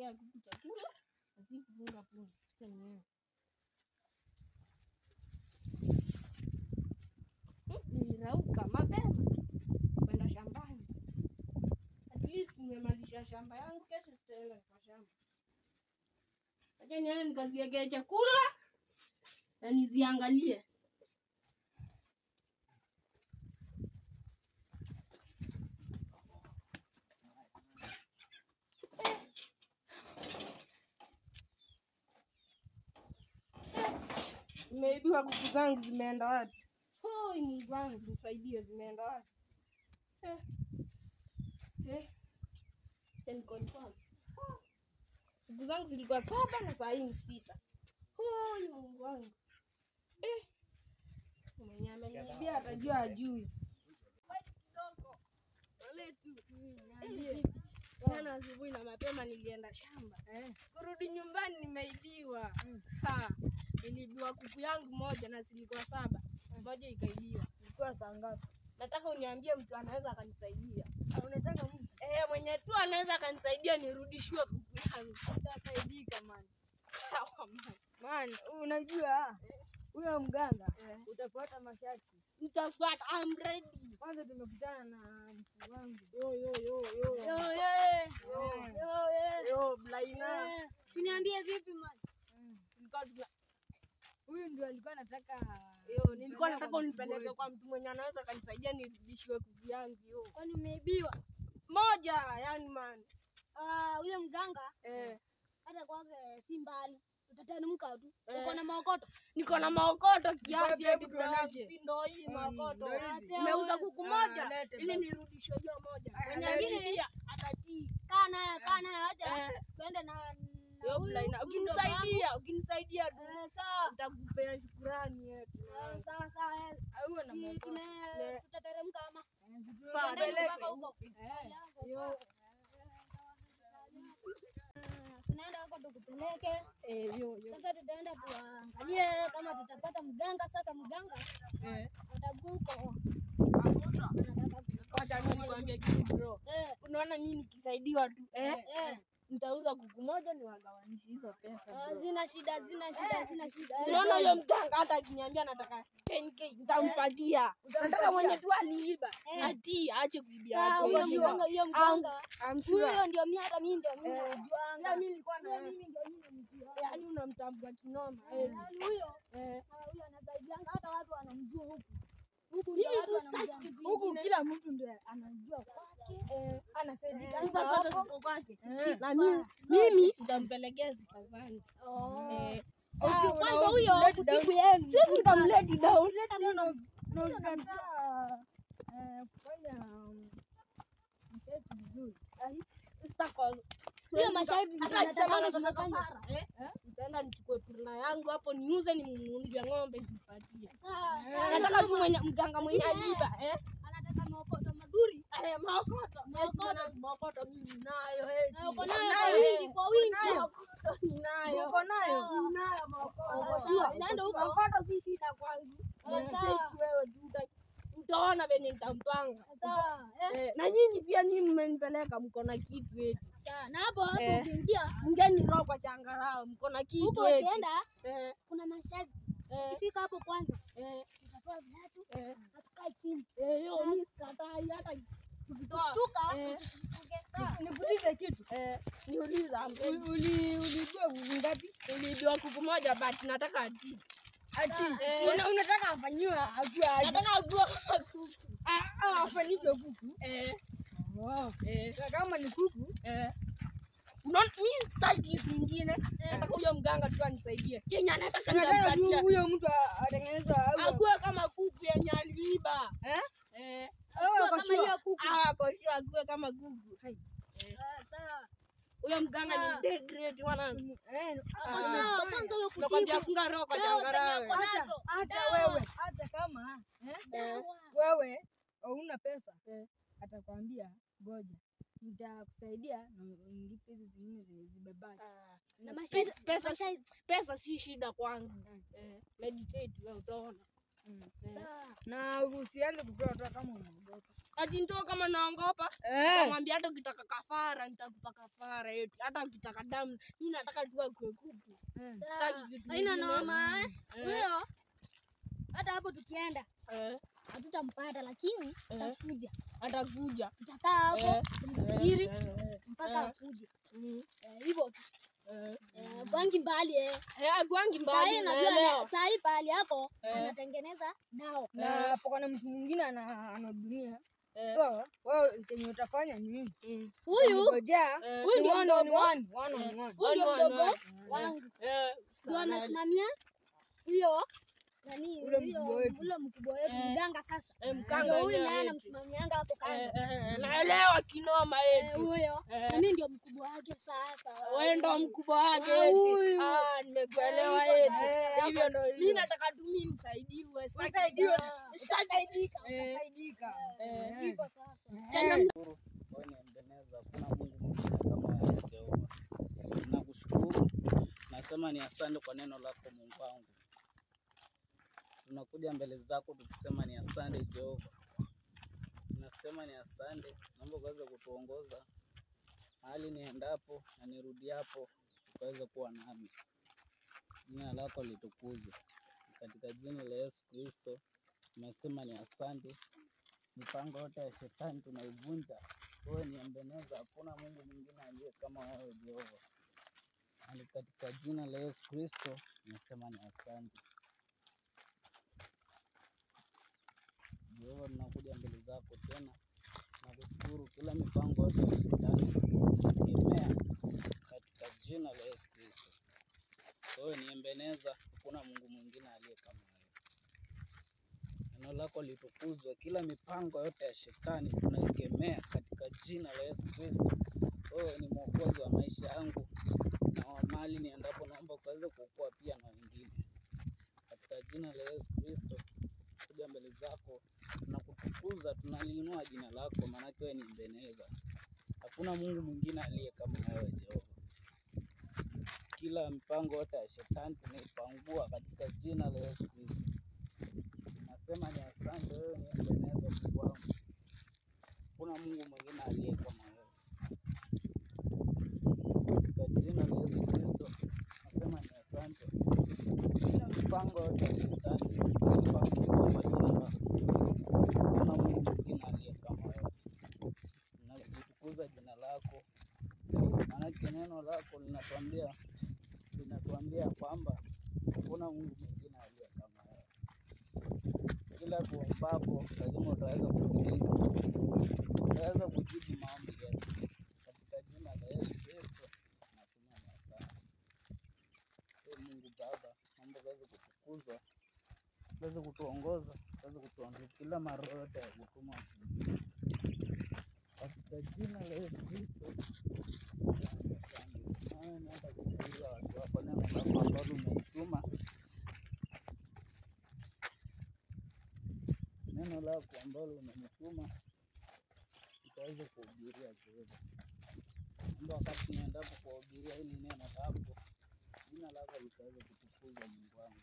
kupea kuku chakula, asi kufunga punde. Tena. Nirauka mapema kwenda shambani. At least nimemalisha shamba yangu, kesho sitaenda kwa shamba. Acha niende nikaziwekee chakula na niziangalie. Nimeibiwa kuku zangu, zimeenda wapi? Mungu wangu nisaidie, zimeenda wapi? Kuku zangu zilikuwa 7 na saa hii ni 6. Mungu wangu. Mwenye ameniibia atajua ajui. Jana asubuhi na mapema nilienda shamba. Kurudi nyumbani nimeibiwa. Niliibiwa kuku yangu moja na zilikuwa 7. Moja ikaibiwa. Ilikuwa saa ngapi? Nataka uniambie mtu anaweza akanisaidia. Unataka mtu? Mwenye tu anaweza akanisaidia nirudishiwe kuku yangu. Utasaidika man. Sawa man. Man, unajua huyo mganga utafuata masharti. Nitafuata, I'm ready. Kwanza tumekutana na mtu wangu. Yo Blaina. Uniambie vipi man? Huyu ndio alikuwa anataka nilikuwa nataka unipeleke kwa mtu mwenye anaweza kanisaidia nirudishiwe kuku yangu. Kwani umeibiwa? Moja, yani man. Huyo mganga hata kwake si mbali. Utateremka tu. Uko na maokoto? Niko na maokoto kiasi hadi tunaje. Ndio hii maokoto. Nimeuza kuku moja ili nirudishe hiyo moja. Mwingine pia atatii. Kaa naye aje. Twende na yo Blaina. Ukinisaidia tu. Sawa. Nitakupea shukrani yetu. Sawa. Huyo na maokoto. Tutateremka ama? Sawa, mpaka huko. Tunaenda huko tukupeleke. Sasa tutaenda tuangalie kama tutapata mganga. Sasa mganga ataguko. Acha nikwambie kitu bro. Unaona mimi nikisaidiwa tu nitauza kuku moja niwagawanishe hizo pesa. Zina shida. Unaona huyo mganga hata akiniambia nataka 10k nitampatia. Nataka mwenye tu aliiba atii aache kuibia watu. Huyo mganga huyo ndio mimi, hata mimi ndio mimi najuanga. Mimi nilikuwa na mimi ndio mimi. Yaani unamtambua kinoma. Yaani huyo anasaidianga hata watu wanamjua huku. Huku kila mtu ndio anajua kwake. Anasaidika sifa zote ziko kwake. Na mimi nitampelekea sifa zangu. Kwanza huyo kutibu yenu. Sisi nitamleti down. No unakataa kufanya mchezo vizuri. Hiyo masharti tunataka tunafanya. Nitaenda nichukue purna yangu hapo niuze nimununulie ng'ombe nipatie. Sawa. Nataka tu mganga mwenye aliba Anataka maokoto mazuri. Maokoto mimi nayo Uko nayo kwa wingi. Maokoto ninayo. Uko nayo? Ninayo maokoto. Nenda huko. Maokoto si shida kwangu. Sawa. Wewe tu utaona venye nitampanga. Sawa. Na nyinyi pia mmenipeleka mko na kitu eti. Sawa. Na hapo ukiingia mgeni roho kwa changarao mko na kitu huko eti. ukienda kuna masharti. Ukifika hapo kwanza utatoa viatu na tukae chini. Hiyo mimi sikatai hata Ukishtuka usishtuke. Sawa. Nikuulize kitu. Niuliza ulijua kuku ngapi? Nilibiwa kuku moja but nataka ati. Unataka afanyiwe ajue aje. Nataka ajue kuku. Afanyishwe kuku. Kama ni kuku unaona mimi sitaki vingine. Nataka huyo mganga tu anisaidie. Kenya nataka nimpatie. Huyo mtu atengeneza akuwe kama kuku yenye aliiba. Kama hiyo kuku. Kwa hiyo akuwe kama kuku. Sawa. Huyo mganga ni degrade mwanangu. Sawa, kwanza huyo kutibu. Nakwambia funga roho kwa changarawe. Hata wewe, hata kama dawa. wewe hauna pesa, atakwambia ngoja nitakusaidia na nilipe hizo zingine zibebaki. Na pesa si shida kwangu. Meditate wewe utaona. sawa. Na usianze kupewa tu kama unaogopa. Ati njoo kama naongopa. Nitamwambia hata ukitaka kafara nitakupa kafara eti. Hata ukitaka damu mimi nataka tu akue kuku. Sitaki kitu. Haina noma huyo. Hata hapo tukienda hatutampata lakini atakuja. Tutakaa hapo tumsubiri mpaka akuje. Hivyo tu. Gwangi mbali gwangi mbali. Sasa najua saa hii pale yako anatengeneza nao. Na hapo kuna mtu mwingine anahudumia. So, wewe kenye utafanya ni nini? Huyu ndio mdogo wangu. Ndio anasimamia huyo nani ule mkubwa wetu mganga sasa. Ndio huyu naye anamsimamianga hapo kando. Naelewa kinoma yetu. Huyo. Mimi ndio mkubwa wake sasa. Wewe ndio mkubwa wake eti. Nimekuelewa eti. Hivyo ndio mimi nataka tu mimi nisaidiwe. Usaidiwe. Saidika. Hivyo sasa. Kuna Mungu mwingine kama wewe Jehova. Nakushukuru. Nasema ni asante kwa neno lako Mungu wangu. Tunakuja mbele zako tukisema ni asante Jehova. Tunasema ni asante. Naomba uweze kutuongoza mahali niendapo na nirudiapo, uweze kuwa nami. Jina lako litukuzwe. Katika jina la Yesu Kristo tunasema ni asante. Mipango yote ya shetani tunaivunja. Wewe ni Ebeneza, hakuna Mungu mwingine aliye kama wewe Jehova. Na katika jina la Yesu Kristo tunasema ni asante. Jehova, tunakuja mbele zako tena na kushukuru kila mipango yote ya shetani tukemea katika jina la Yesu Kristo. Wewe ni Ebeneza, hakuna Mungu mwingine aliye kama wewe. Neno lako litukuzwe. Kila mipango yote ya shetani tunaikemea katika jina la Yesu Kristo. Wewe ni mwokozi wa maisha yangu na wa mali niendapo, naomba ukaweze kuokoa pia na wengine. Katika jina la Yesu Kristo kuja mbele zako na kutukuza, tunaliinua jina lako maana wewe ni Ebeneza. Hakuna Mungu mwingine aliye kama wewe Jehova. Kila mpango yote ya shetani tunaipangua katika jina la Yesu Kristo. Nasema ni asante, wewe ni Ebeneza Mungu wangu. Hakuna Mungu mwingine aliye kama wewe. Katika jina la Yesu Kristo nasema ni asante. Kila mpango yote ya shetani tunapangua majina lako. Hakuna Mungu mwingine aliye kama wewe. Tunalitukuza jina lako. Maana neno lako linatuambia kwamba hakuna Mungu mwingine aliye kama wewe. Kila kuombapo lazima utaweza kujibu. Utaweza kujibu maombi yetu. Katika jina la Yesu Kristo nasema asante. Mungu Baba, naomba uweze kutukuzwa, uweze kutuongoza, uweze kutuongoza kila mara yote ya kutuma. Katika jina la Yesu Kristo. Naomba kukuza watu wako neno lako ambalo umetuma. Neno lako ambalo umenituma utaweza kuhubiria Jehova. Ndio wakati niendapo kuhubiria hili neno lako, jina lako litaweza kutukuzwa Mungu wangu.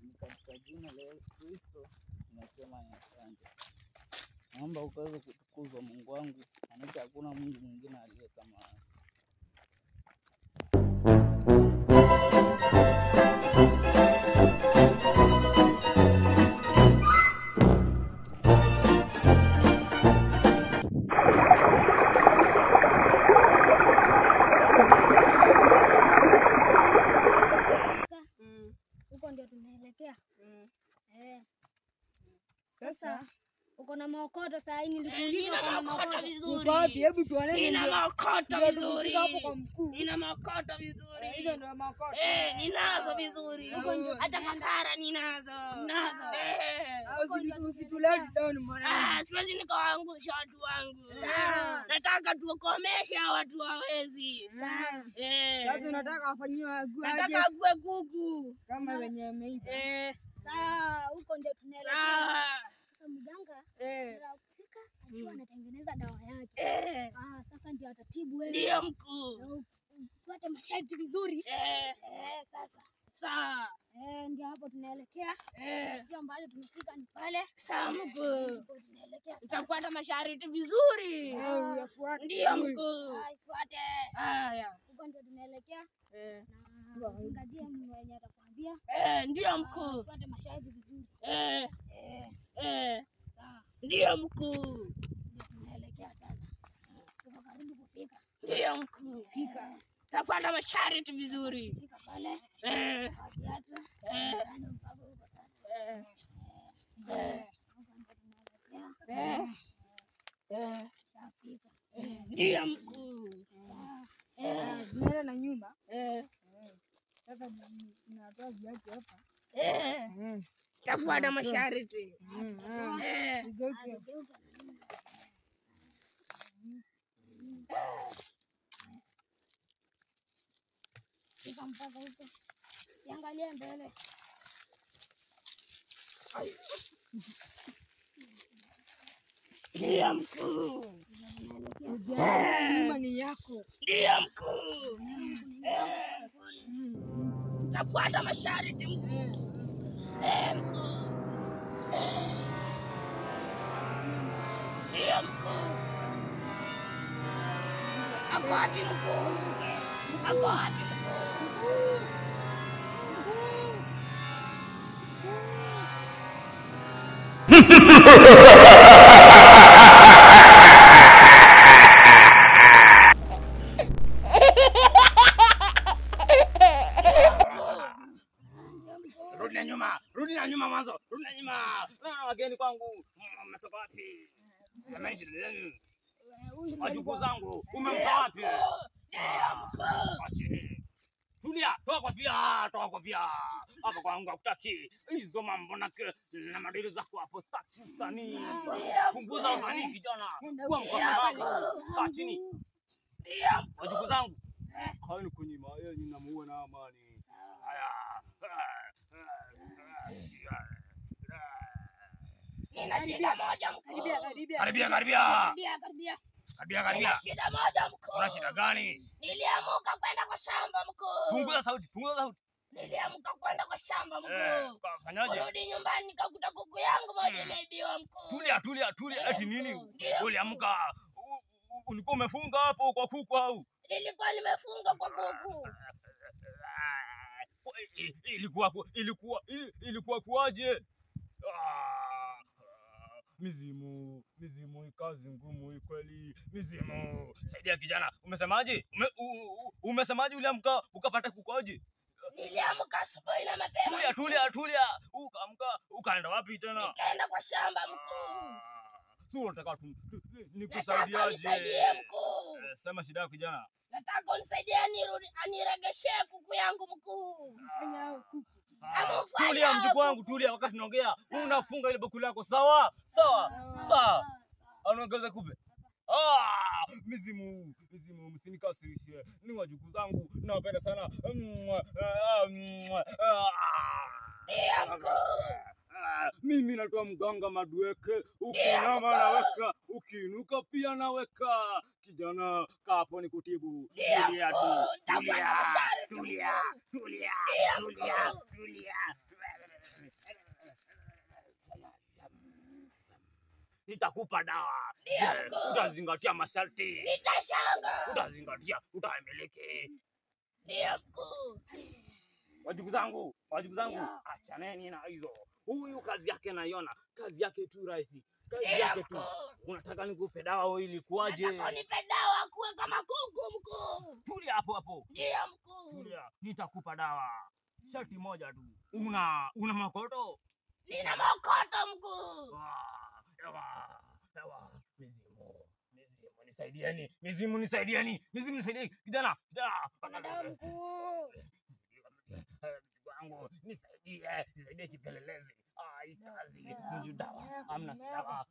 Ni katika jina la Yesu Kristo tunasema ni asante. Naomba ukaweze kutukuzwa Mungu wangu, maana hakuna Mungu mwingine aliye kama wewe. Huko ndio tunaelekea. Sasa uko na maokoto saa hii, nilikuuliza kwa maokoto vizuri. Wapi? Hebu tuone. Nina maokoto vizuri. Hapo kwa mkuu. Nina maokoto vizuri. Hizo ndio maokoto. Ninazo vizuri. Hata kafara ninazo. Usitulete down mwana. Siwezi nikawaangusha watu wangu. Nataka tukomeshe watu hawezi. Sasa unataka afanyiwe aje? Nataka ague kuku Kama wenye ameiva. Sawa, huko ndio tunaelekea. Sawa. Sasa mganga anafika akiwa anatengeneza dawa yake. Sasa ndio atatibu wewe. Ndio mkuu. Fuate masharti vizuri. Sasa. Sawa. Ndio hapo tunaelekea. Sio mbali tumefika ni pale. Sawa mkuu. Tunaelekea sasa. Utafuata masharti vizuri. Ndio mkuu. Ifuate. Haya. Huko ndio tunaelekea. Na zingatie mwenye atakwambia. Ndio mkuu. Fuate masharti vizuri. Sawa. Ndio mkuu. Ndio tunaelekea sasa. Tuko karibu kufika. Ndio mkuu. Fika. Tafuata masharti vizuri. Fika pale. Viatu. Ndio mpaka huko sasa. Shafika. Ndio mkuu. Tunaenda na nyumba. Sasa tunatoa viatu hapa. Tafuata masharti. Fika mpaka huko. Siangalie mbele. Ndio mkuu. Nyumba ni yako. Ndio mkuu. Tafuata masharti mkuu. Mkuu. Ndio mkuu. Ako wapi mkuu? Ako wapi mkuu? Rudi na nyuma mwanzo. Rudi na nyuma. Wageni kwangu. Mmetoka wapi? Semeni shida zenu. Wajukuu zangu, umempa wapi? Achini. Tulia, toa kofia, toa kofia. Hapa kwangu hakutaki. Hizo mambo na madili zako hapo staki usanii. Punguza usanii kijana. Kwa mkono wako. Kaa chini. Wajukuu zangu. Kaeni kwenye mawe ninamuua na amani. Haya. Nina shida moja mkuu. Karibia. Nina shida moja mkuu. Una shida gani? Niliamuka kwenda kwa shamba mkuu. Punguza sauti. Niliamuka kwenda kwa shamba mkuu. Fanyaje? Kurudi nyumbani nikakuta kuku yangu moja imeibiwa mkuu. Tulia. Eti nini? Uliamka ulikuwa umefunga hapo kwa kuku au? Nilikuwa nimefunga kwa kuku. Ilikuwa kuaje? Mizimu kazi ngumu kweli. Mizimu. Saidia kijana. Umesemaje? Umesemaje uliamka ukapata kukoje? Niliamka asubuhi na mapema. Tulia. Ukaamka ukaenda wapi tena? Nikaenda kwa shamba mkuu. Sio unataka Nikusaidiaje? Nisaidie mkuu. Sema shida yako kijana. Nataka unisaidie aniregeshe kuku yangu mkuu. Tulia mjukuu wangu, tulia wakati naongea. Unafunga ile bakuli yako sawa? Anaongeza kupe. Mizimu, msinikasirishe. Ni wajukuu zangu, nawapenda sana. Mimi natoa mganga Madueke. Ukinama naweka, ukiinuka pia naweka. Kijana kapo ni kutibu. Tulia tu. Nitakupa dawa. Utazingatia masharti. Nitashanga. Utazingatia, utaimiliki. Ndio mkuu. Wajukuu zangu, achaneni na hizo. Huyu kazi yake naiona, kazi yake tu rahisi. Kazi yake tu. Unataka nikupe dawa ili kuaje? Nataka nipe dawa kuwe kama kuku mkuu. Tulia hapo. Ndio mkuu. Tulia, nitakupa dawa. Sharti moja tu. Una makoto? Nina makoto mkuu. Dawa. Mizimu nisaidieni. Kijana. Kuna dawa mkuu. Wangu nisaidie kipelelezi. Kazi mju dawa. Amna dawa.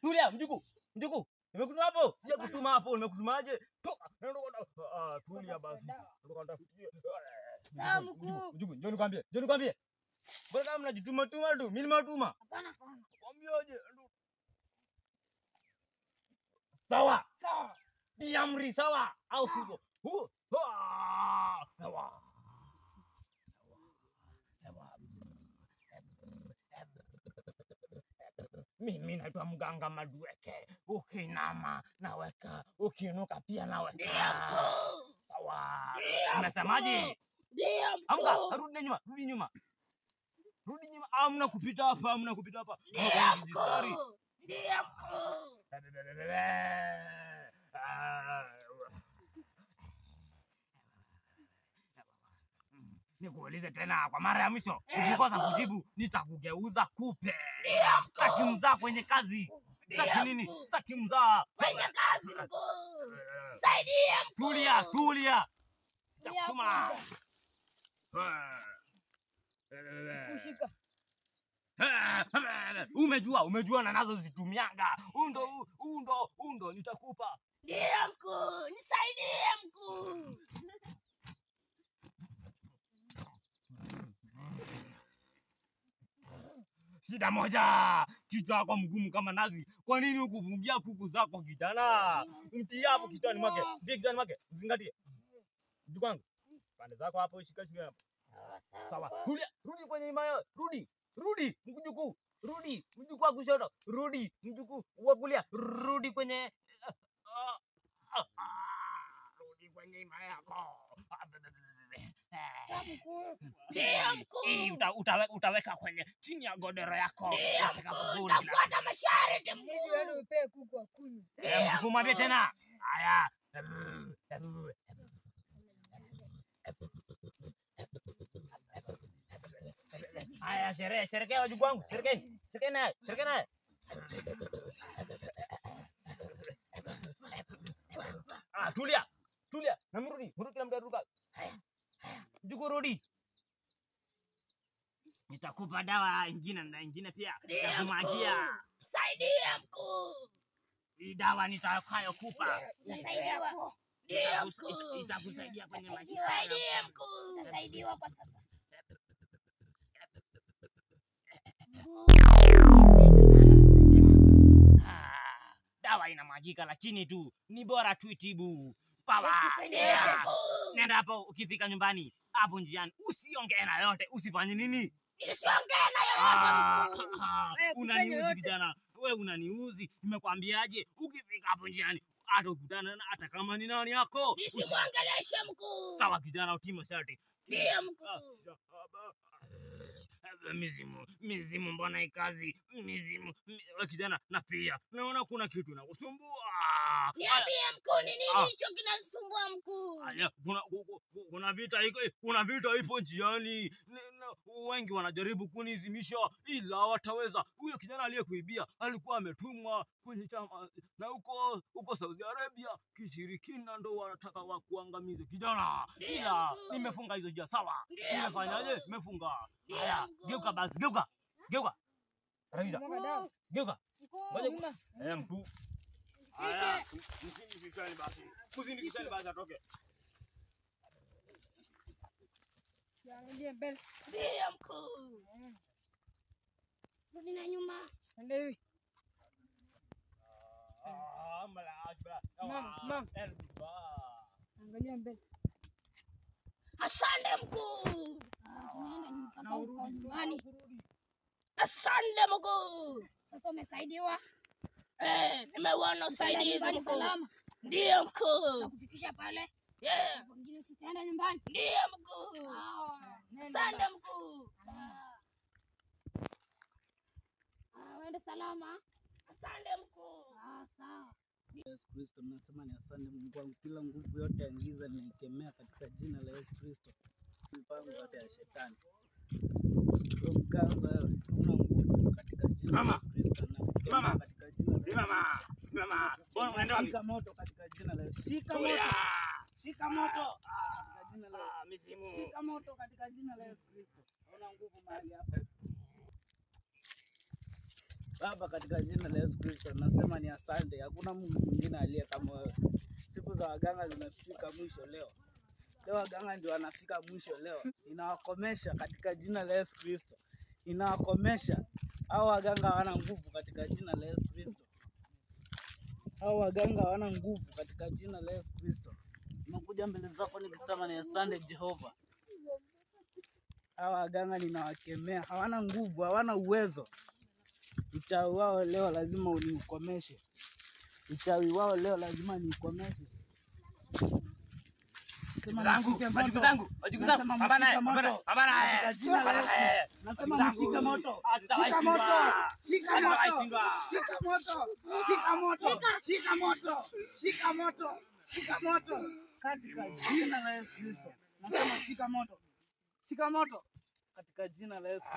Tulia mjukuu. Nimekutuma hapo. Sijakutuma hapo. Nimekutumaje? Toka. Tulia basi. Sawa mkuu. Mjukuu, njoo nikwambie. Mbona kama mnajituma tu? Mimi nimetuma. Hapana. Kwambieje? Sawa. Amri sawa au sivyo? Mimi naitwa mganga Madueke. Ukinama naweka, ukiinuka pia naweka. Sawa. Umesemaje? Amka, rudi nyuma, rudi nyuma. Rudi nyuma. Hamna kupita hapa, hamna kupita hapa. Story. Nikuulize tena kwa mara ya mwisho. Ukikosa kujibu nitakugeuza kupe. Sitaki mzaa kwenye kazi. Sitaki nini? Sitaki mzaa kwenye kazi mkuu. Saidia mkuu. Tulia, tulia. Sitakutuma. Kushika. Umejua na nazo zitumianga. Undo nitakupa. Ndio mkuu, nisaidie mkuu. Shida moja, kichwa chako mgumu kama nazi. Kwa nini ukufungia kuku zako kijana? Mti hapo kichwani mwake. Ndiye kichwani mwake. Mzingatie. Mjukwangu. Pande zako hapo shika hapo. Sawa. Tulia, rudi kwenye imayo. Rudi, mjukuu. Rudi, mjukuu wa kushoto. Rudi, mjukuu wa kulia. Rudi kwenye rudi kwenye imayo yako. Utaweka kwenye chini ya godoro yako. Utafuata masharti Hizi wewe upe kuku akunywe. mkuu. Mwambie tena. Haya. Haya, sherekea wajukuu wangu. Sherekea naye. Tulia. Na mrudi kila mtu aruka. Mjukuu rudi. Nitakupa dawa ingine pia ya kumwagia. Saidia mkuu. Hii dawa nitakayokupa. Nasaidia wako. Itakusaidia kwenye maisha. Saidia mkuu. Nasaidiwa kwa sasa. Dawa inamwagika lakini tu ni bora tuitibu. Nenda hapo, ukifika nyumbani hapo njiani usiongee na yote. Usifanye nini? Usiongee na yote mkuu. Unaniuzi kijana. Wewe unaniuzi. Nimekwambiaje? Ukifika hapo njiani atakutana na hata kama ni nani yako. Usimwangeleshe mkuu. Sawa kijana, utima sharti. Ndio mkuu. Mizimu mbona ikazi? Mizimu kijana, na pia naona kuna kitu inakusumbua. Niambie mkuu, ni nini hicho kinasumbua mkuu? Kuna vita ipo njiani. Wengi wanajaribu kunizimisha ila wataweza. Huyo kijana aliyekuibia alikuwa ametumwa kwenye chama na huko Saudi Arabia. Kishirikina ndo wanataka wakuangamize kijana. Ila nimefunga hizo njia. Sawa. Nimefanyaje? Nimefunga. Haya, geuka basi, geuka. Raisa. Geuka. Ngoja mkuu. Haya, msindikishane basi atoke. Siangalie mbele. Ndio mkuu. Rudi na nyuma. Ndio. Simama. Angalia mbele. Asante mkuu. Tunaenda mpaka huko nyumbani. Asante mkuu. Sasa umesaidiwa. Nimeona usaidizi mkuu. Salama. Ndio mkuu. Tutakufikisha pale. Wengine sitaenda nyumbani. Ndio mkuu. Sawa. Asante mkuu. Sawa. Wende salama. Asante mkuu. Sawa. Yesu Kristo, nasema ni asante Mungu wangu. Kila nguvu yote ya giza ninaikemea katika jina la Yesu Kristo. Mipango yote ya shetani. Mganga wewe, una nguvu katika jina la Yesu Kristo. Simama. Katika jina la Simama. Bwana unaenda wapi? Shika moto katika jina la Yesu. Shika moto katika jina la Yesu. Mizimu. Shika moto katika jina la Yesu Kristo. Una nguvu mahali hapa. Baba, katika jina la Yesu Kristo nasema ni asante. Hakuna Mungu mwingine aliye kama wewe. Siku za waganga zimefika mwisho leo. Leo waganga ndio wanafika mwisho leo. Ninawakomesha katika jina la Yesu Kristo. Ninawakomesha. Hao waganga hawana nguvu katika jina la Yesu Kristo. Hao waganga hawana nguvu katika jina la Yesu Kristo. Nimekuja mbele zako nikisema ni asante Jehova. Hao waganga ninawakemea. Hawana nguvu, hawana uwezo. Uchawi wao leo lazima uniukomeshe. Uchawi wao leo lazima niukomeshe. Majibu zangu. Hapana. Katika jina la Yesu. Nasema mshike moto. Shika moto. Shika moto. Shika moto. Shika moto. Shika moto. Shika moto. Shika moto. Katika jina la Yesu Kristo. Nasema shika moto. Shika moto. Katika jina la Yesu Kristo.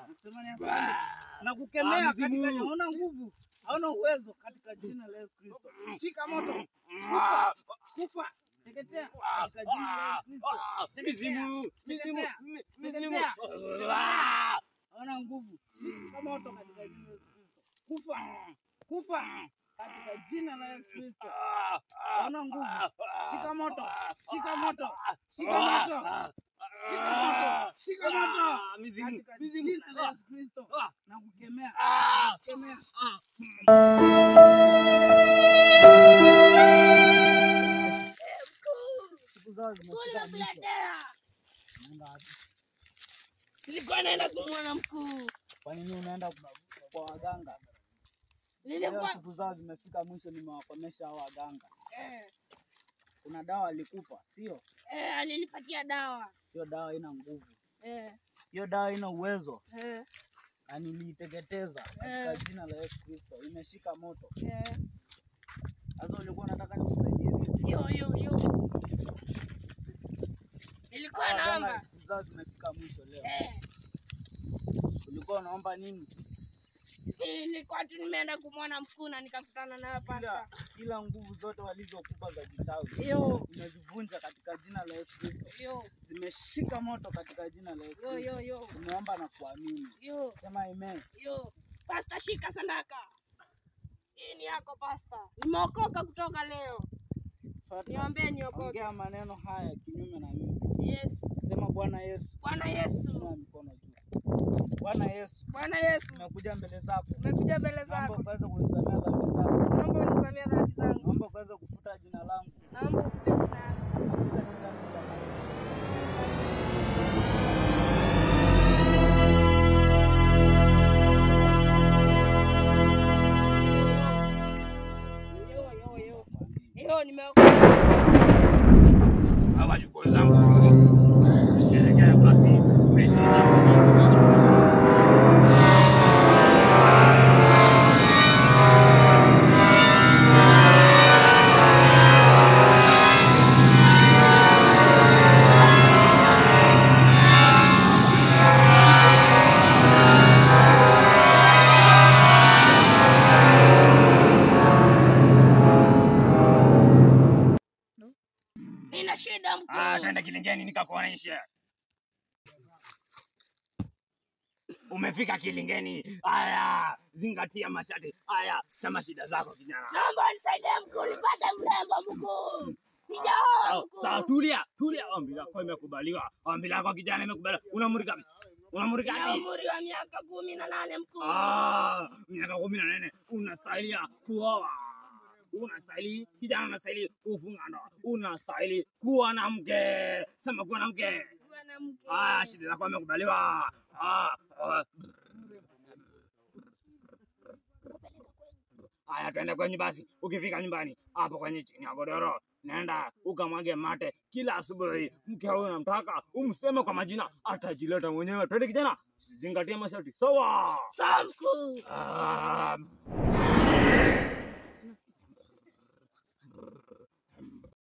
Nasema ni asante. Na kukemea katika jina, hauna nguvu. Hauna uwezo katika jina la Yesu Kristo. Shika moto. Kufa. Teketea katika jina la Yesu Kristo. Mizimu. Hauna nguvu. Shika moto katika jina la Yesu Kristo. Kufa katika jina la Yesu Kristo. Hauna nguvu. Shika moto. Shika moto. Shika moto. Shika moto. Shika moto. Mizimu. Jina la Yesu Kristo. Na kukemea. Kemea. Nilikuwa naenda kumwona mkuu. Kwa nini unaenda kwa waganga? Nilikuwa siku zao zimefika mwisho, nimewakomesha hao waganga. Kuna dawa alikupa, sio? Alinipatia dawa. Hiyo dawa haina nguvu. Hiyo dawa haina uwezo. Na niliiteketeza katika jina la Yesu Kristo. Imeshika moto. Sasa ulikuwa unataka nikusaidie vipi? Yo. Nilikuwa naomba. Siku zao zimefika mwisho leo. Ulikuwa unaomba nini? Nilikuwa tu nimeenda kumwona mkuu na nikakutana na pasta. Kila nguvu zote walizokupa za kichawi nimezivunja katika jina la Yesu Kristo. Zimeshika moto katika jina la Yesu Kristo. Tumeomba na kuamini. Sema amen. Pasta, shika sadaka. Hii ni yako pasta. Nimeokoka kutoka leo. Niombe niokoke. Ongea maneno haya kinyume na mimi. Yes. Sema Bwana Yesu. Bwana Yesu. Inua mikono juu. Bwana Yesu. Bwana Yesu. Nimekuja mbele zako. Nimekuja mbele zako. Naomba ukaweze kunisamea dhambi zangu. Naomba unisamee dhambi zangu. Naomba ukaweze kufuta jina langu. Naomba ufute jina langu katika kitabu cha maisha. Yo, nimeokoka. Wajukuu zangu. Sherehekea basi. Nina shida mkuu. Twende Kilingeni nikakuonesha. Umefika Kilingeni. Haya, zingatia masharti. Haya, sema shida zako kijana. Naomba unisaidie mkuu, nipate mrembo mkuu. Sijaoa mkuu. Sawa, tulia. Ombi lako imekubaliwa. Ombi lako kijana imekubaliwa. Unamuri wapi? Na umri wa miaka 18 mkuu. Miaka 18 unastahili kuoa. Unastahili kijana, unastahili kufunga ndoa. Unastahili kuwa na mke. Sema kuwa na mke. Shida zako imekubaliwa. Haya, twende kwenye basi. Ukifika nyumbani hapo kwenye chini ya godoro, nenda ukamwage mate kila asubuhi. Mke huyo unamtaka, umseme kwa majina, atajileta mwenyewe. Twende kijana, zingatia masharti. Sawa. Sawa mkuu.